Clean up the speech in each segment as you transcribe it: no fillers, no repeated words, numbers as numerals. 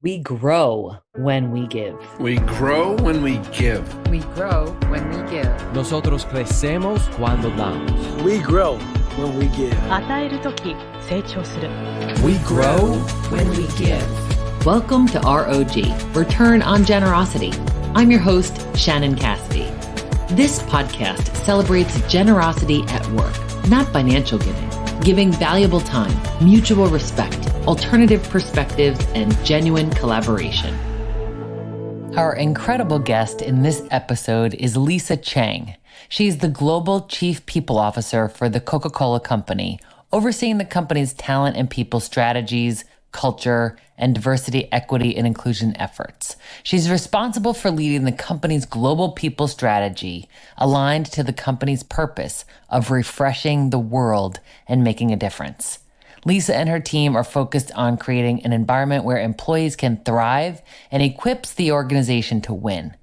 We grow when we give. We grow when we give. We grow when we give. Nosotros crecemos cuando damos. We grow when we give. 与えるとき成長する。 We grow when we give. Welcome to ROG, Return on Generosity. I'm your host, Shannon Cassidy. This podcast celebrates generosity at work, not financial giving valuable time, mutual respect, alternative perspectives, and genuine collaboration. Our incredible guest in this episode is Lisa Chang. She's the Global Chief People Officer for the Coca-Cola Company, overseeing the company's talent and people strategies, culture, and diversity, equity, and inclusion efforts. She's responsible for leading the company's global people strategy, aligned to the company's purpose of refreshing the world and making a difference. Lisa and her team are focused on creating an environment where employees can thrive and equips the organization to win.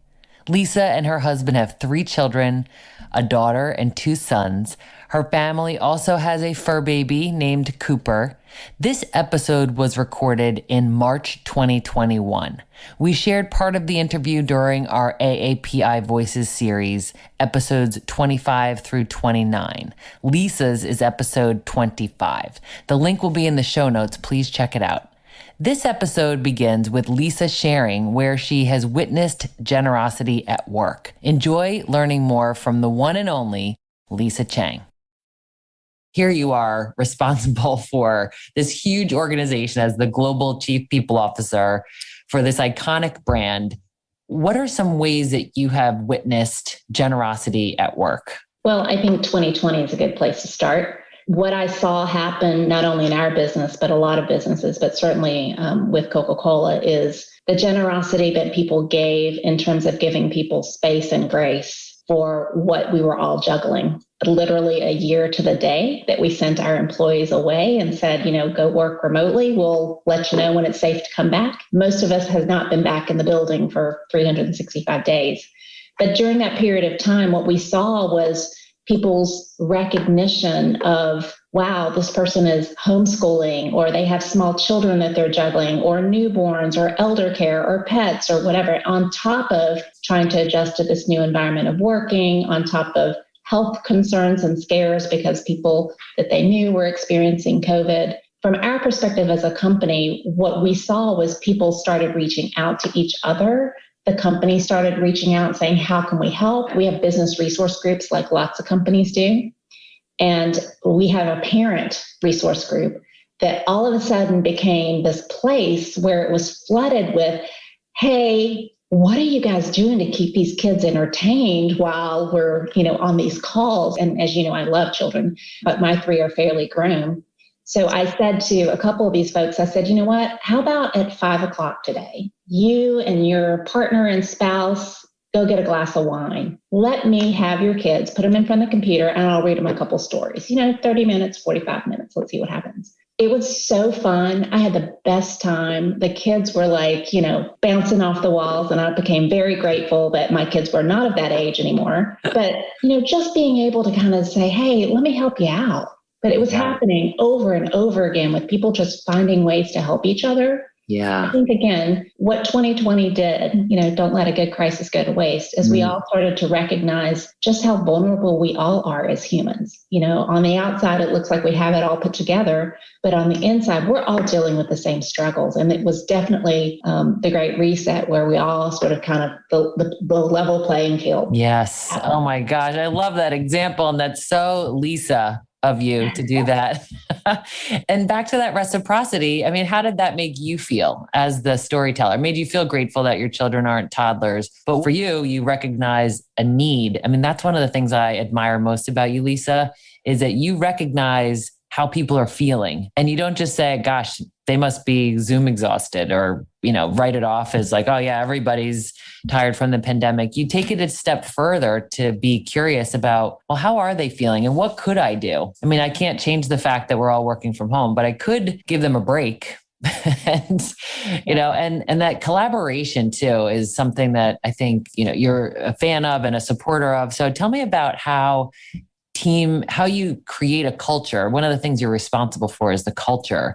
Lisa and her husband have 3 children, a daughter and 2 sons. Her family also has a fur baby named Cooper. This episode was recorded in March 2021. We shared part of the interview during our AAPI Voices series, episodes 25 through 29. Lisa's is episode 25. The link will be in the show notes. Please check it out. This episode begins with Lisa sharing where she has witnessed generosity at work. Enjoy learning more from the one and only Lisa Chang. Here you are responsible for this huge organization as the Global Chief People Officer for this iconic brand. What are some ways that you have witnessed generosity at work? Well, I think 2020 is a good place to start. What I saw happen, not only in our business, but a lot of businesses, but certainly with Coca-Cola, is the generosity that people gave in terms of giving people space and grace for what we were all juggling. Literally a year to the day that we sent our employees away and said, go work remotely. We'll let you know when it's safe to come back. Most of us have not been back in the building for 365 days. But during that period of time, what we saw was people's recognition of, wow, this person is homeschooling, or they have small children that they're juggling, or newborns, or elder care, or pets, or whatever, on top of trying to adjust to this new environment of working, on top of health concerns and scares because people that they knew were experiencing COVID. From our perspective as a company, what we saw was people started reaching out to each other. The company started reaching out saying, how can we help? We have business resource groups like lots of companies do. And we have a parent resource group that all of a sudden became this place where it was flooded with, hey, what are you guys doing to keep these kids entertained while we're, on these calls? And as you know, I love children, but my 3 are fairly grown. So I said to a couple of these folks, I said, you know what, how about at 5 o'clock today, you and your partner and spouse go get a glass of wine. Let me have your kids, put them in front of the computer, and I'll read them a couple stories, 30 minutes, 45 minutes. Let's see what happens. It was so fun. I had the best time. The kids were like, bouncing off the walls, and I became very grateful that my kids were not of that age anymore. But, just being able to kind of say, hey, let me help you out. But it was happening over and over again with people just finding ways to help each other. Yeah. I think, again, what 2020 did, don't let a good crisis go to waste, is we all started to recognize just how vulnerable we all are as humans. On the outside, it looks like we have it all put together, but on the inside, we're all dealing with the same struggles. And it was definitely the Great Reset where we all sort of kind of the level playing field. Yes. Oh my gosh. I love that example. And that's so Lisa of you to do that. And back to that reciprocity. I mean, how did that make you feel as the storyteller? It made you feel grateful that your children aren't toddlers, but for you, you recognize a need. I mean, that's one of the things I admire most about you, Lisa, is that you recognize how people are feeling. And you don't just say, gosh, they must be Zoom exhausted, or, write it off as like, oh yeah, everybody's tired from the pandemic. You take it a step further to be curious about, well, how are they feeling and what could I do? I mean, I can't change the fact that we're all working from home, but I could give them a break. And, and that collaboration too is something that I think, you're a fan of and a supporter of. So tell me about how you create a culture. One of the things you're responsible for is the culture.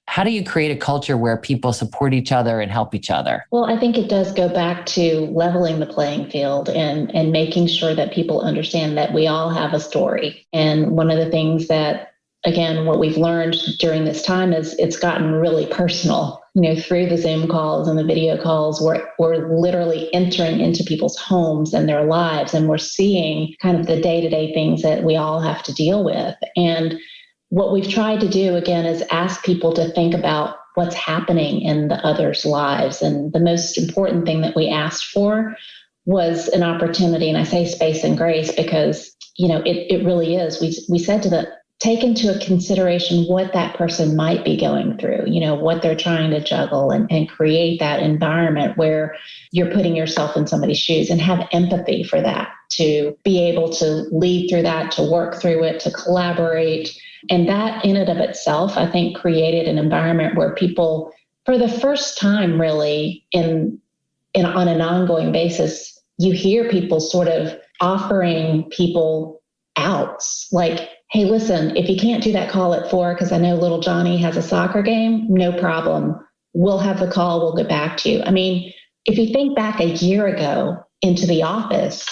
how do you create a culture where people support each other and help each other? Well, I think it does go back to leveling the playing field and making sure that people understand that we all have a story. And one of the things that, again, what we've learned during this time is it's gotten really personal. Through the Zoom calls and the video calls, we're literally entering into people's homes and their lives, and we're seeing kind of the day-to-day things that we all have to deal with. And what we've tried to do, again, is ask people to think about what's happening in the others' lives. And the most important thing that we asked for was an opportunity, and I say space and grace because, it really is. We said to them, take into consideration what that person might be going through, what they're trying to juggle, and create that environment where you're putting yourself in somebody's shoes and have empathy for that, to be able to lead through that, to work through it, to collaborate. And that in and of itself, I think, created an environment where people, for the first time really on an ongoing basis, you hear people sort of offering people outs like, hey, listen, if you can't do that call at 4, because I know little Johnny has a soccer game, no problem. We'll have the call. We'll get back to you. I mean, if you think back a year ago into the office,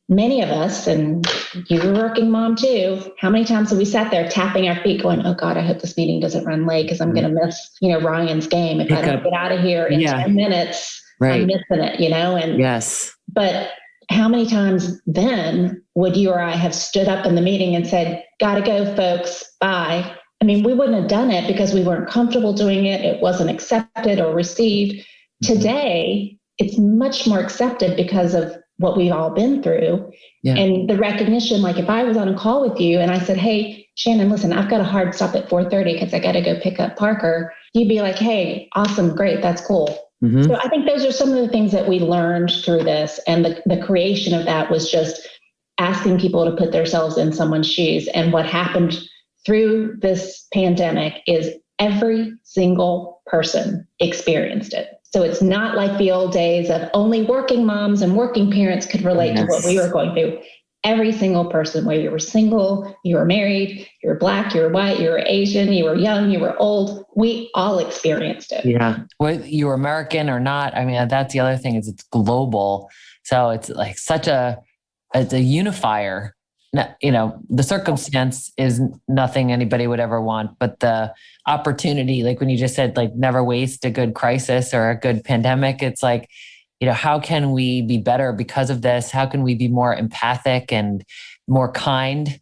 many of us, and you were a working mom too, how many times have we sat there tapping our feet going, oh God, I hope this meeting doesn't run late because I'm going to miss, Ryan's game. If I don't get out of here in 10 minutes, I'm missing it, And yes. But how many times then would you or I have stood up in the meeting and said, gotta go, folks, bye? I mean, we wouldn't have done it because we weren't comfortable doing it. It wasn't accepted or received. Mm-hmm. Today, it's much more accepted because of what we've all been through. Yeah. And the recognition, like if I was on a call with you and I said, hey, Shannon, listen, I've got a hard stop at 4:30 because I got to go pick up Parker. You'd be like, hey, awesome, great, that's cool. Mm-hmm. So I think those are some of the things that we learned through this. And the creation of that was just asking people to put themselves in someone's shoes. And what happened through this pandemic is every single person experienced it. So it's not like the old days of only working moms and working parents could relate to what we were going through. Every single person, whether you were single, you were married, you were Black, you were white, you were Asian, you were young, you were old, we all experienced it. Yeah. Whether you were American or not, I mean, that's the other thing is it's global. So it's like it's a unifier. The circumstance is nothing anybody would ever want, but the opportunity, like when you just said, like never waste a good crisis or a good pandemic, it's like, how can we be better because of this? How can we be more empathic and more kind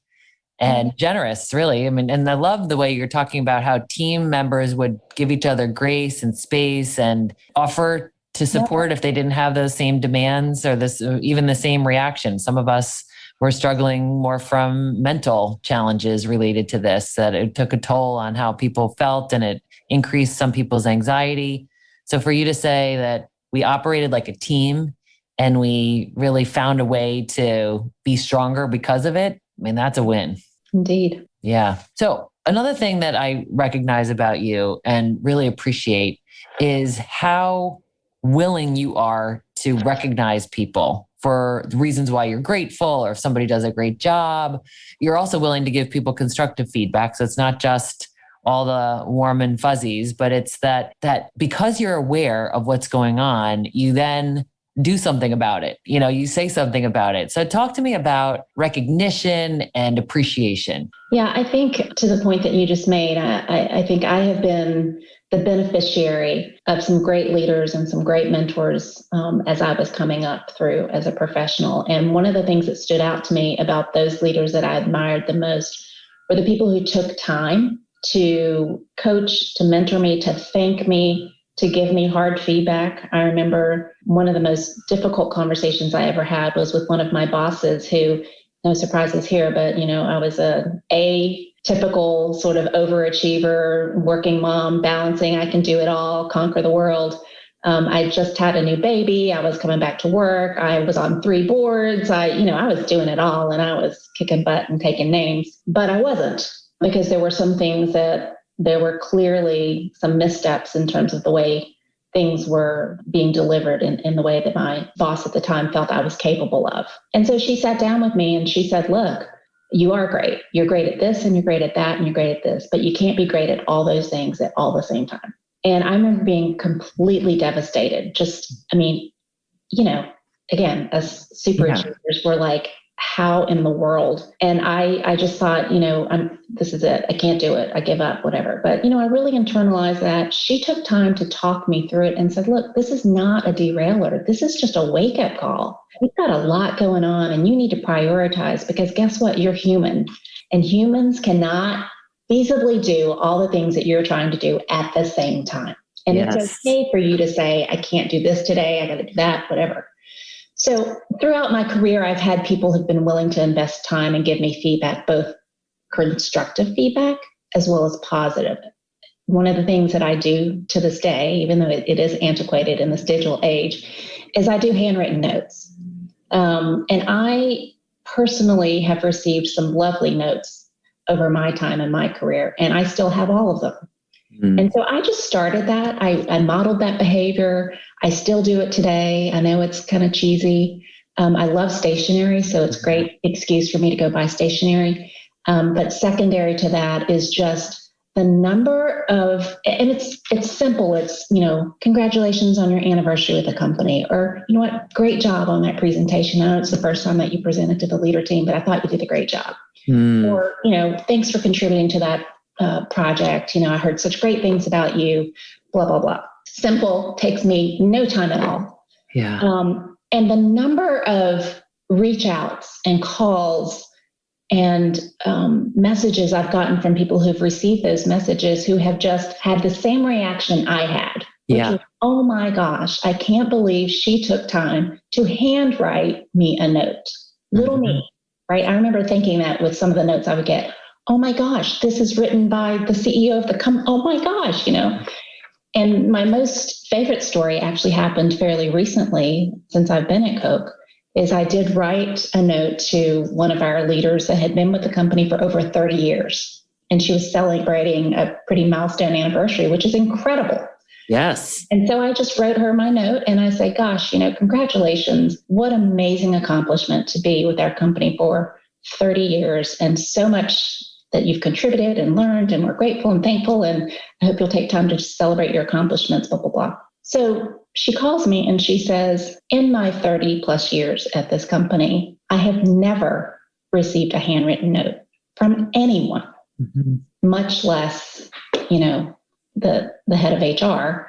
and generous, really? I mean, and I love the way you're talking about how team members would give each other grace and space and offer to support if they didn't have those same demands or even the same reaction. Some of us were struggling more from mental challenges related to this, that it took a toll on how people felt and it increased some people's anxiety. So for you to say that we operated like a team and we really found a way to be stronger because of it, I mean, that's a win. Indeed. Yeah. So another thing that I recognize about you and really appreciate is how willing you are to recognize people for the reasons why you're grateful, or if somebody does a great job. You're also willing to give people constructive feedback. So it's not just all the warm and fuzzies, but it's that because you're aware of what's going on, you then do something about it. You say something about it. So talk to me about recognition and appreciation. Yeah, I think to the point that you just made, I think I have been the beneficiary of some great leaders and some great mentors as I was coming up through as a professional. And one of the things that stood out to me about those leaders that I admired the most were the people who took time to coach, to mentor me, to thank me, to give me hard feedback. I remember one of the most difficult conversations I ever had was with one of my bosses who, no surprises here, but I was a typical sort of overachiever, working mom, balancing, I can do it all, conquer the world. I just had a new baby. I was coming back to work. I was on 3 boards. I was doing it all and I was kicking butt and taking names, but I wasn't, because there were some things that there were clearly some missteps in terms of the way things were being delivered in the way that my boss at the time felt I was capable of. And so she sat down with me and she said, look, You are great. You're great at this and you're great at that and you're great at this, but you can't be great at all those things at all the same time. And I remember being completely devastated. Again, as super achievers, we're like, how in the world? And I just thought, this is it. I can't do it. I give up, whatever. But, I really internalized that. She took time to talk me through it and said, look, this is not a derailer. This is just a wake-up call. You've got a lot going on and you need to prioritize, because guess what? You're human, and humans cannot feasibly do all the things that you're trying to do at the same time. And It's okay for you to say, I can't do this today. I got to do that, whatever. So throughout my career, I've had people who've been willing to invest time and give me feedback, both constructive feedback as well as positive. One of the things that I do to this day, even though it is antiquated in this digital age, is I do handwritten notes. And I personally have received some lovely notes over my time in my career, and I still have all of them. And so I just started that. I modeled that behavior. I still do it today. I know it's kind of cheesy. I love stationery, so it's a great excuse for me to go buy stationery. But secondary to that is just the number of, and it's simple. It's, congratulations on your anniversary with the company, or, great job on that presentation. I know it's the first time that you presented to the leader team, but I thought you did a great job. Or, thanks for contributing to that project. I heard such great things about you, blah, blah, blah. Simple, takes me no time at all. Yeah. And the number of reach outs and calls and messages I've gotten from people who've received those messages who have just had the same reaction I had. Which is, oh my gosh, I can't believe she took time to handwrite me a note. Little me, right? I remember thinking that with some of the notes I would get. Oh my gosh, this is written by the CEO of the company. Oh my gosh, And my most favorite story actually happened fairly recently since I've been at Coke, is I did write a note to one of our leaders that had been with the company for over 30 years. And she was celebrating a pretty milestone anniversary, which is incredible. Yes. And so I just wrote her my note and I say, gosh, congratulations. What amazing accomplishment to be with our company for 30 years, and so much that you've contributed and learned, and we're grateful and thankful, and I hope you'll take time to just celebrate your accomplishments, blah, blah, blah. So she calls me and she says, in my 30 plus years at this company, I have never received a handwritten note from anyone, much less, the head of HR,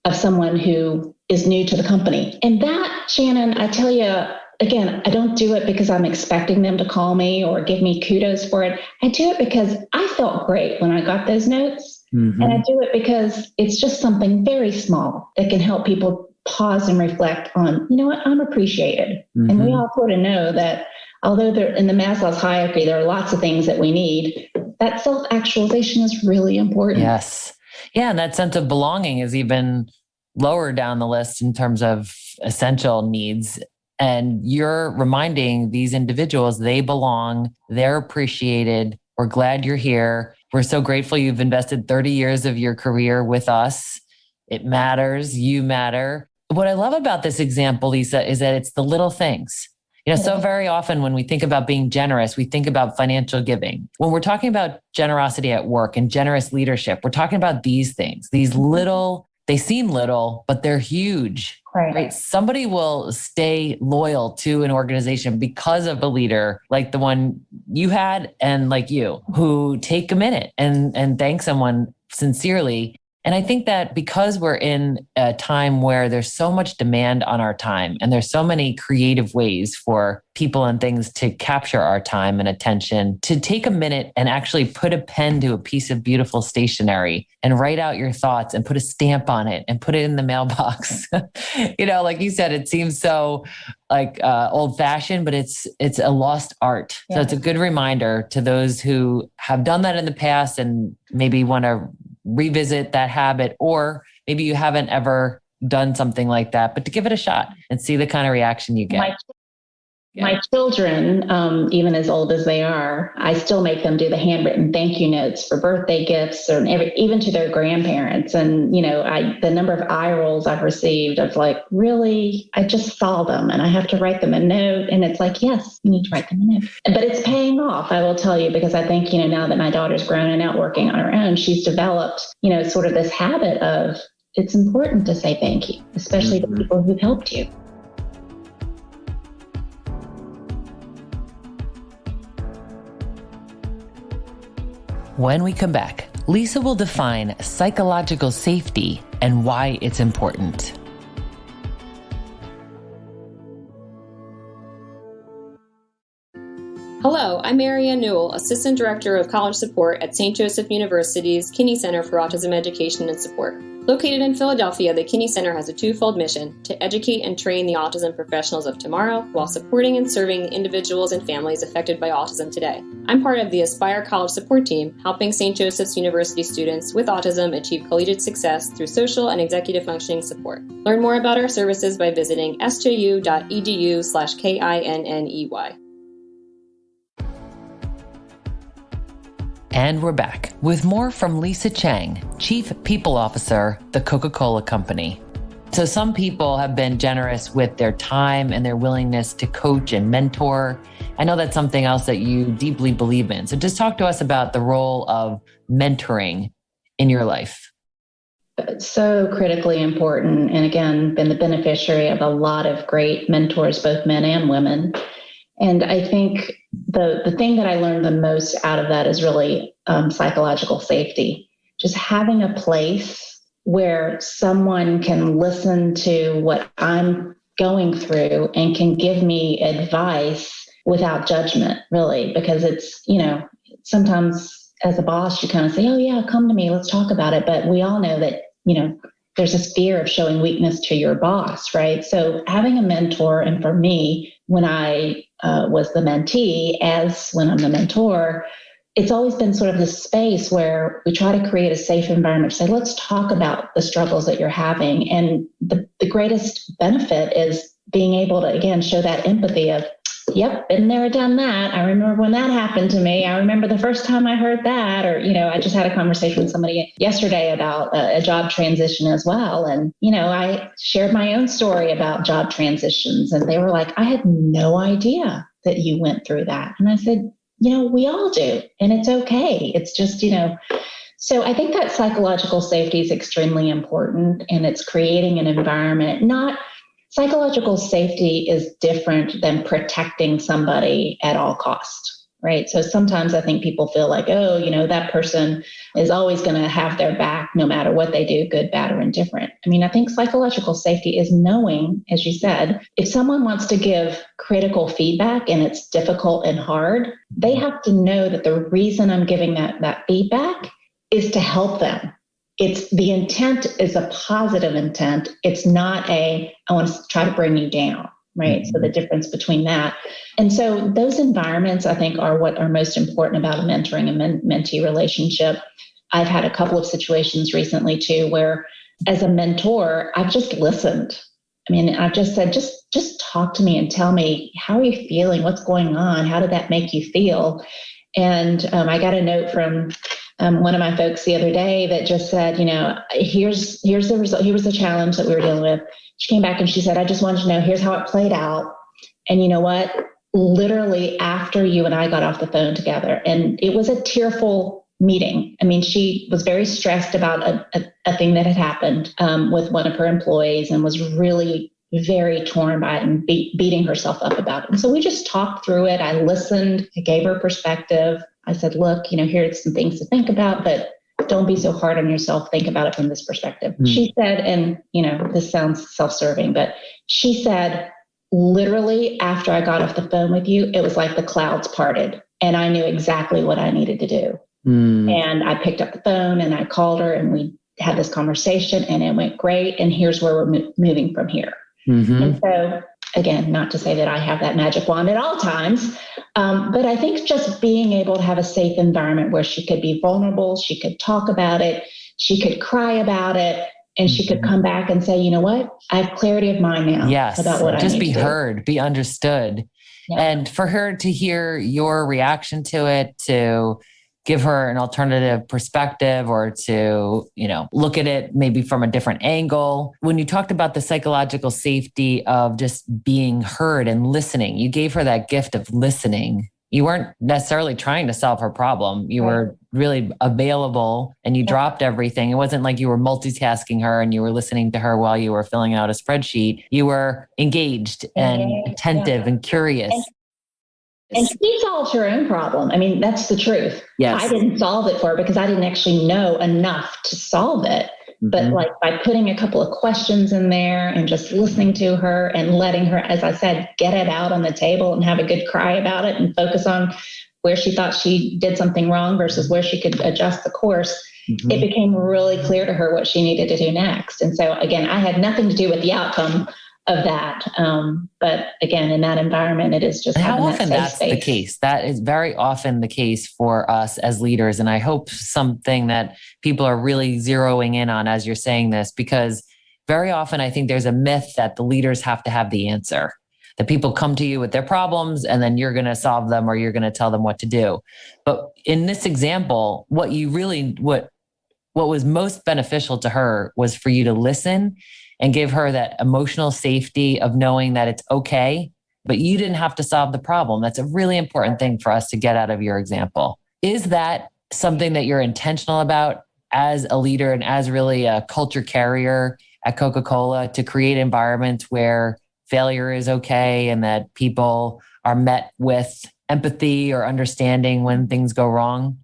of someone who is new to the company. And that, Shannon, I tell you, again, I don't do it because I'm expecting them to call me or give me kudos for it. I do it because I felt great when I got those notes. And I do it because it's just something very small that can help people pause and reflect on, I'm appreciated. And we all sort of know that although they're in the Maslow's hierarchy, there are lots of things that we need. That self-actualization is really important. Yes. Yeah. And that sense of belonging is even lower down the list in terms of essential needs. And you're reminding these individuals they belong, they're appreciated. We're glad you're here. We're so grateful you've invested 30 years of your career with us. It matters. You matter. What I love about this example, Lisa, is that it's the little things. So very often when we think about being generous, we think about financial giving. When we're talking about generosity at work and generous leadership, we're talking about these things, these little, they seem little, but they're huge. Right? Somebody will stay loyal to an organization because of a leader like the one you had and like you, who take a minute and thank someone sincerely. And I think that because we're in a time where there's so much demand on our time and there's so many creative ways for people and things to capture our time and attention, to take a minute and actually put a pen to a piece of beautiful stationery and write out your thoughts and put a stamp on it and put it in the mailbox. Like you said, it seems so old fashioned, but it's a lost art. Yeah. So it's a good reminder to those who have done that in the past and maybe want to revisit that habit, or maybe you haven't ever done something like that, but to give it a shot and see the kind of reaction you get. My children, even as old as they are, I still make them do the handwritten thank you notes for birthday gifts or even to their grandparents. And, the number of eye rolls I've received of like, really, I just saw them and I have to write them a note. And it's like, yes, you need to write them a note. But it's paying off, I will tell you, because I think, now that my daughter's grown and out working on her own, she's developed, sort of this habit of it's important to say thank you, especially to people who've helped you. When we come back, Lisa will define psychological safety and why it's important. Hello, I'm Marianne Newell, Assistant Director of College Support at St. Joseph University's Kinney Center for Autism Education and Support. Located in Philadelphia, the Kinney Center has a twofold mission: to educate and train the autism professionals of tomorrow while supporting and serving individuals and families affected by autism today. I'm part of the Aspire College Support Team, helping St. Joseph's University students with autism achieve collegiate success through social and executive functioning support. Learn more about our services by visiting sju.edu/KINNEY. And we're back with more from Lisa Chang, Chief People Officer, the Coca-Cola Company. So some people have been generous with their time and their willingness to coach and mentor. I know that's something else that you deeply believe in. So just talk to us about the role of mentoring in your life. So critically important. And again, been the beneficiary of a lot of great mentors, both men and women. And I think the thing that I learned the most out of that is really psychological safety. Just having a place where someone can listen to what I'm going through and can give me advice without judgment, really, because it's, sometimes as a boss, you kind of say, oh yeah, come to me, let's talk about it. But we all know that, there's this fear of showing weakness to your boss, right? So having a mentor, and for me, when I was the mentee, as when I'm the mentor, it's always been sort of this space where we try to create a safe environment to say, let's talk about the struggles that you're having. And the greatest benefit is being able to, again, show that empathy of, yep, been there, done that. I remember when that happened to me. I remember the first time I heard that. Or, I just had a conversation with somebody yesterday about a job transition as well. And, I shared my own story about job transitions. And they were like, I had no idea that you went through that. And I said, we all do. And it's okay. It's just, So I think that psychological safety is extremely important. And it's creating an environment, psychological safety is different than protecting somebody at all costs, right? So sometimes I think people feel like, oh, that person is always going to have their back no matter what they do, good, bad, or indifferent. I mean, I think psychological safety is knowing, as you said, if someone wants to give critical feedback and it's difficult and hard, they have to know that the reason I'm giving that feedback is to help them. It's the intent is a positive intent. It's not I want to try to bring you down, right? Mm-hmm. So the difference between that. And so those environments, I think, are what are most important about a mentoring and mentee relationship. I've had a couple of situations recently too, where as a mentor, I've just listened. I mean, I've just said, just talk to me and tell me, how are you feeling? What's going on? How did that make you feel? And I got a note from one of my folks the other day that just said, here's the result. Here was the challenge that we were dealing with. She came back and she said, I just wanted to know, here's how it played out. And you know what? Literally after you and I got off the phone together, and it was a tearful meeting. I mean, she was very stressed about a thing that had happened with one of her employees and was really very torn by it and beating herself up about it. And so we just talked through it. I listened. I gave her perspective. I said, look, here's some things to think about, but don't be so hard on yourself. Think about it from this perspective. Mm. She said, and, this sounds self-serving, but she said, literally after I got off the phone with you, it was like the clouds parted and I knew exactly what I needed to do. Mm. And I picked up the phone and I called her and we had this conversation and it went great. And here's where we're moving from here. Mm-hmm. And so, again, not to say that I have that magic wand at all times, but I think just being able to have a safe environment where she could be vulnerable, she could talk about it, she could cry about it, and she could come back and say, you know what, I have clarity of mind now about what I need to do. Just be heard, be understood. Yeah. And for her to hear your reaction to it, to give her an alternative perspective or to, look at it maybe from a different angle. When you talked about the psychological safety of just being heard and listening, you gave her that gift of listening. You weren't necessarily trying to solve her problem. You were really available and you dropped everything. It wasn't like you were multitasking her and you were listening to her while you were filling out a spreadsheet. You were engaged and attentive and curious. And she solved her own problem. I mean, that's the truth. Yes. I didn't solve it for her because I didn't actually know enough to solve it. Mm-hmm. But like by putting a couple of questions in there and just listening to her and letting her, as I said, get it out on the table and have a good cry about it and focus on where she thought she did something wrong versus where she could adjust the course, it became really clear to her what she needed to do next. And so again, I had nothing to do with the outcome of that. But again, in that environment, it is just how often that that's the case. That is very often the case for us as leaders. And I hope something that people are really zeroing in on as you're saying this, because very often I think there's a myth that the leaders have to have the answer, that people come to you with their problems and then you're going to solve them or you're going to tell them what to do. But in this example, what was most beneficial to her was for you to listen and give her that emotional safety of knowing that it's okay, but you didn't have to solve the problem. That's a really important thing for us to get out of your example. Is that something that you're intentional about as a leader and as really a culture carrier at Coca-Cola, to create environments where failure is okay and that people are met with empathy or understanding when things go wrong?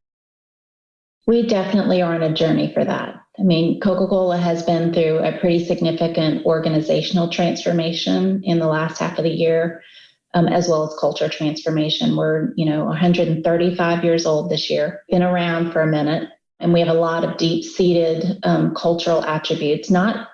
We definitely are on a journey for that. I mean, Coca-Cola has been through a pretty significant organizational transformation in the last half of the year, as well as culture transformation. We're, 135 years old this year, been around for a minute, and we have a lot of deep-seated cultural attributes, not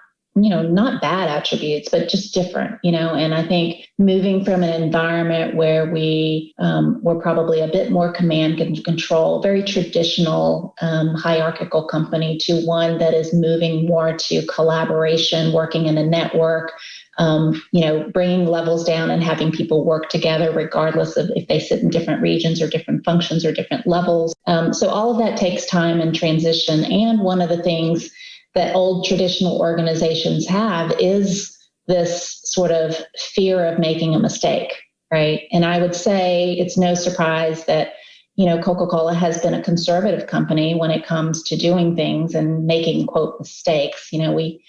bad attributes, but just different, and I think moving from an environment where we're probably a bit more command and control, very traditional hierarchical company, to one that is moving more to collaboration, working in a network, bringing levels down and having people work together regardless of if they sit in different regions or different functions or different levels. So all of that takes time and transition. And one of the things that old traditional organizations have is this sort of fear of making a mistake, right? And I would say it's no surprise that, Coca-Cola has been a conservative company when it comes to doing things and making, quote, mistakes. We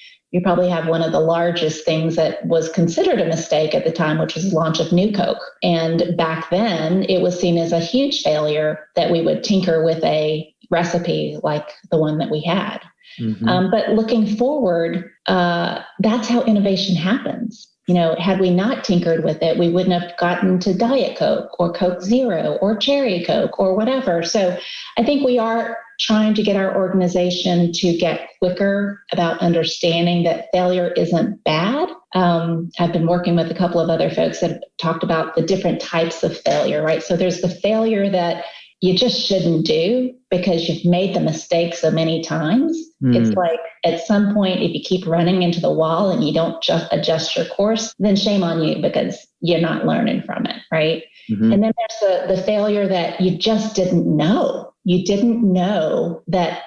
probably have one of the largest things that was considered a mistake at the time, which was the launch of New Coke. And back then, it was seen as a huge failure that we would tinker with a recipe like the one that we had. Mm-hmm. But looking forward, that's how innovation happens. Had we not tinkered with it, we wouldn't have gotten to Diet Coke or Coke Zero or Cherry Coke or whatever. So I think we are trying to get our organization to get quicker about understanding that failure isn't bad. I've been working with a couple of other folks that have talked about the different types of failure, right? So there's the failure that you just shouldn't do because you've made the mistake so many times. It's like at some point, if you keep running into the wall and you don't just adjust your course, then shame on you because you're not learning from it, right? Mm-hmm. And then there's the failure that you just didn't know. You didn't know that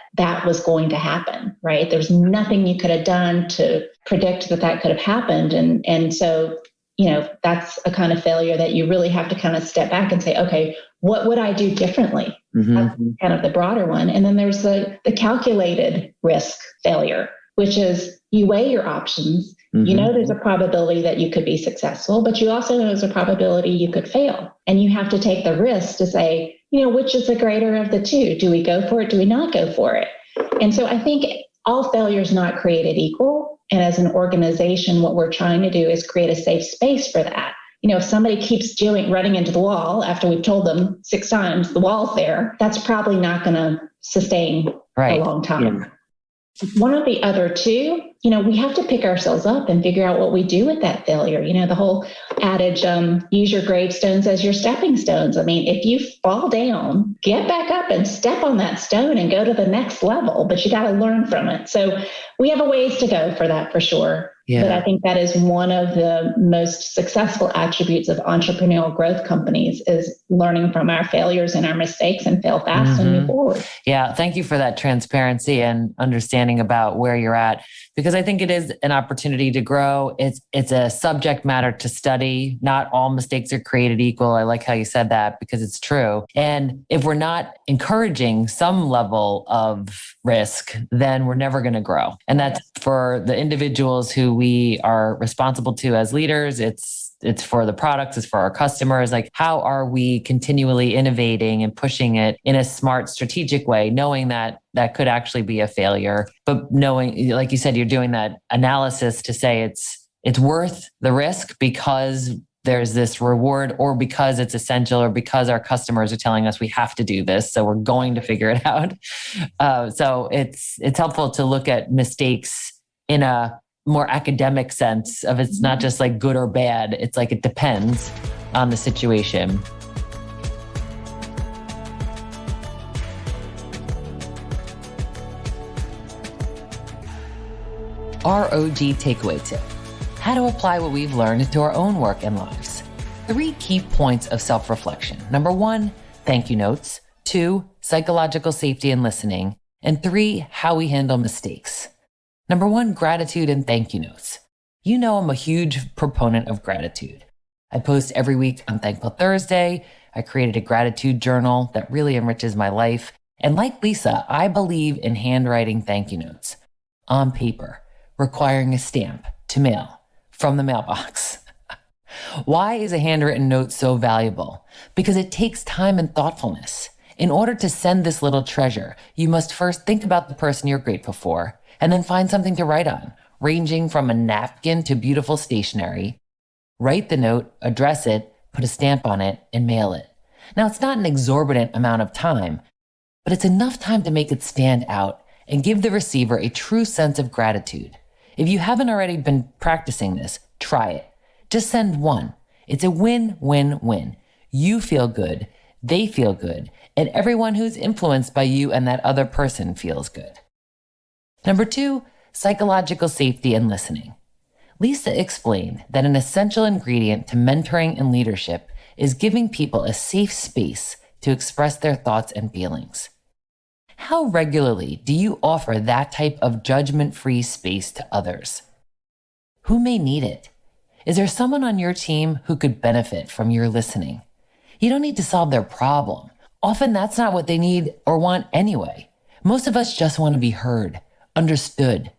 was going to happen, right? There's nothing you could have done to predict that could have happened. And so, that's a kind of failure that you really have to kind of step back and say, okay, what would I do differently? Mm-hmm. That's kind of the broader one. And then there's the calculated risk failure, which is you weigh your options. Mm-hmm. There's a probability that you could be successful, but you also know there's a probability you could fail. And you have to take the risk to say, which is the greater of the two? Do we go for it? Do we not go for it? And so I think all failure is not created equal. And as an organization, what we're trying to do is create a safe space for that. If somebody keeps running into the wall after we've told them 6 times the wall's there, that's probably not going to sustain a long time. Yeah. One of the other two, we have to pick ourselves up and figure out what we do with that failure. The whole adage, use your gravestones as your stepping stones. I mean, if you fall down, get back up and step on that stone and go to the next level, but you got to learn from it. So we have a ways to go for that for sure. But I think that is one of the most successful attributes of entrepreneurial growth companies is learning from our failures and our mistakes and fail fast and move forward. Yeah. Thank you for that transparency and understanding about where you're at, because I think it is an opportunity to grow. It's a subject matter to study. Not all mistakes are created equal. I like how you said that because it's true. And if we're not encouraging some level of risk, then we're never going to grow. And that's for the individuals who we are responsible to as leaders. It's for the products, it's for our customers. Like, how are we continually innovating and pushing it in a smart, strategic way, knowing that that could actually be a failure, but knowing, like you said, you're doing that analysis to say it's worth the risk because there's this reward, or because it's essential, or because our customers are telling us we have to do this, so we're going to figure it out. So it's helpful to look at mistakes in a more academic sense of it's not just like good or bad. It's like it depends on the situation. ROG takeaway tip: how to apply what we've learned to our own work and lives. 3 key points of self-reflection. Number 1, thank you notes. 2, psychological safety and listening. And 3, how we handle mistakes. Number 1, gratitude and thank you notes. You know I'm a huge proponent of gratitude. I post every week on Thankful Thursday. I created a gratitude journal that really enriches my life. And like Lisa, I believe in handwriting thank you notes on paper, requiring a stamp to mail from the mailbox. Why is a handwritten note so valuable? Because it takes time and thoughtfulness. In order to send this little treasure, you must first think about the person you're grateful for, and then find something to write on, ranging from a napkin to beautiful stationery. Write the note, address it, put a stamp on it, and mail it. Now, it's not an exorbitant amount of time, but it's enough time to make it stand out and give the receiver a true sense of gratitude. If you haven't already been practicing this, try it. Just send one. It's a win-win-win. You feel good, they feel good, and everyone who's influenced by you and that other person feels good. Number 2, psychological safety and listening. Lisa explained that an essential ingredient to mentoring and leadership is giving people a safe space to express their thoughts and feelings. How regularly do you offer that type of judgment-free space to others? Who may need it? Is there someone on your team who could benefit from your listening? You don't need to solve their problem. Often that's not what they need or want anyway. Most of us just want to be heard, understood.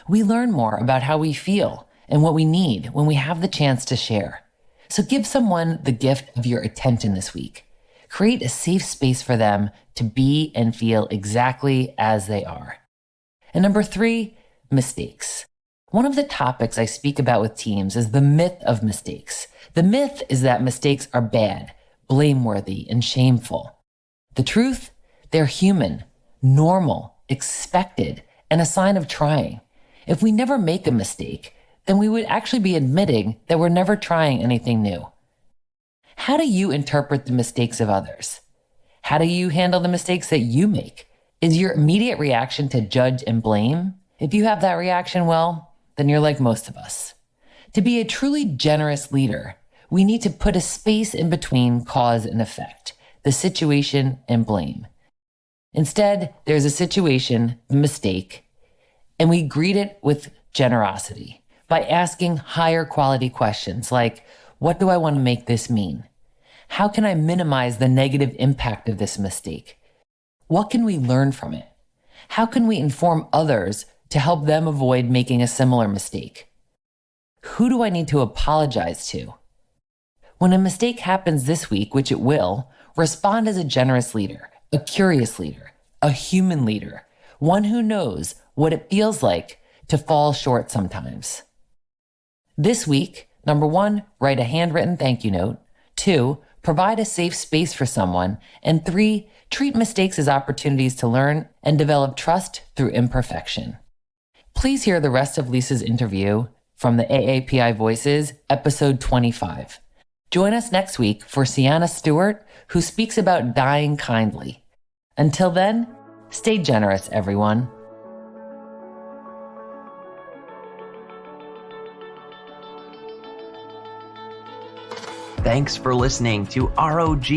We learn more about how we feel and what we need when we have the chance to share. So give someone the gift of your attention this week. Create a safe space for them to be and feel exactly as they are. And number 3, mistakes. One of the topics I speak about with teams is the myth of mistakes. The myth is that mistakes are bad, blameworthy, and shameful. The truth? They're human, normal, expected, and a sign of trying. If we never make a mistake, then we would actually be admitting that we're never trying anything new. How do you interpret the mistakes of others? How do you handle the mistakes that you make? Is your immediate reaction to judge and blame? If you have that reaction, well, then you're like most of us. To be a truly generous leader, we need to put a space in between cause and effect, the situation and blame. Instead, there's a situation, the mistake, and we greet it with generosity by asking higher quality questions like, what do I want to make this mean? How can I minimize the negative impact of this mistake? What can we learn from it? How can we inform others to help them avoid making a similar mistake? Who do I need to apologize to? When a mistake happens this week, which it will, respond as a generous leader, a curious leader, a human leader, one who knows what it feels like to fall short sometimes. This week, number 1, write a handwritten thank you note. 2, provide a safe space for someone. And 3, treat mistakes as opportunities to learn and develop trust through imperfection. Please hear the rest of Lisa's interview from the AAPI Voices, episode 25. Join us next week for Sienna Stewart, who speaks about dying kindly. Until then, stay generous, everyone. Thanks for listening to ROG,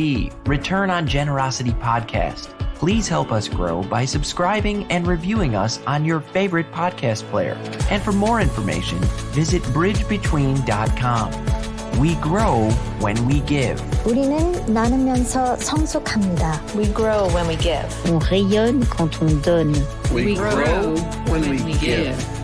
Return on Generosity Podcast. Please help us grow by subscribing and reviewing us on your favorite podcast player. And for more information, visit bridgebetween.com. We grow when we give. 우리는 나누면서 성숙합니다. We grow when we give. On rayonne quand on donne. We grow when we give.